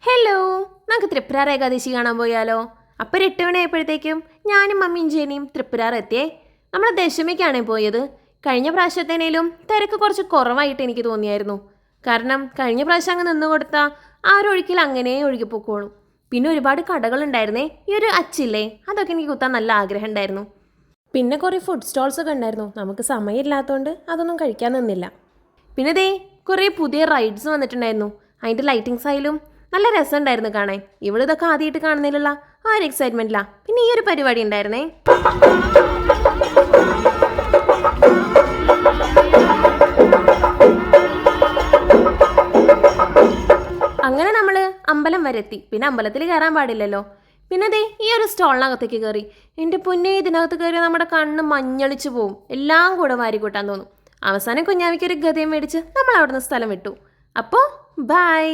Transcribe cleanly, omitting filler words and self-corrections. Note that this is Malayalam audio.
ഹലോ, നമുക്ക് തൃപ്രാർ ഏകാദശി കാണാൻ പോയാലോ? അപ്പം ഒരു 8 മണിയായപ്പോഴത്തേക്കും ഞാനും മമ്മിയും ജേനിയും തൃപ്രാർ എത്തിയേ. നമ്മൾ ദശമിക്കാണ് പോയത്. കഴിഞ്ഞ പ്രാവശ്യത്തേനേലും തിരക്ക് കുറച്ച് കുറവായിട്ട് എനിക്ക് തോന്നിയായിരുന്നു. കാരണം കഴിഞ്ഞ പ്രാവശ്യം അങ്ങ് നിന്ന് കൊടുത്താൽ ആ ഒരു ഒഴുക്കിൽ അങ്ങനെ ഒഴുകിപ്പോക്കോളും. പിന്നെ ഒരുപാട് കടകളുണ്ടായിരുന്നേ. ഈ ഒരു അച്ചില്ലേ, അതൊക്കെ എനിക്ക് കുത്താൻ നല്ല ആഗ്രഹം ഉണ്ടായിരുന്നു. പിന്നെ കുറേ ഫുഡ് സ്റ്റോൾസ് ഒക്കെ ഉണ്ടായിരുന്നു. നമുക്ക് സമയമില്ലാത്തതുകൊണ്ട് അതൊന്നും കഴിക്കാൻ നിന്നില്ല. പിന്നെ ദേ കുറേ പുതിയ റൈഡ്സ് വന്നിട്ടുണ്ടായിരുന്നു. അതിൻ്റെ ലൈറ്റിങ്സ് ആയാലും നല്ല രസമുണ്ടായിരുന്നു കാണാൻ. ഇവളിതൊക്കെ ആദ്യമായിട്ട് കാണുന്നതിലുള്ള ആ ഒരു എക്സൈറ്റ്മെൻറ്റിലാണ്. പിന്നെ ഈ ഒരു പരിപാടി ഉണ്ടായിരുന്നേ. അങ്ങനെ നമ്മൾ അമ്പലം വരെ എത്തി. പിന്നെ അമ്പലത്തിൽ കയറാൻ പാടില്ലല്ലോ. പിന്നെ ദേ ഈ ഒരു സ്റ്റോളിനകത്തേക്ക് കയറി. എൻ്റെ പൊന്നെ, ഇതിനകത്ത് കയറി നമ്മുടെ കണ്ണ് മഞ്ഞളിച്ച് പോവും. എല്ലാം കൂടെ വാരി കൂട്ടാൻ തോന്നും. അവസാനം കുഞ്ഞാവിക്കൊരു ഗതയും മേടിച്ച് നമ്മൾ അവിടുന്ന് സ്ഥലം വിട്ടു. അപ്പോൾ ബൈ.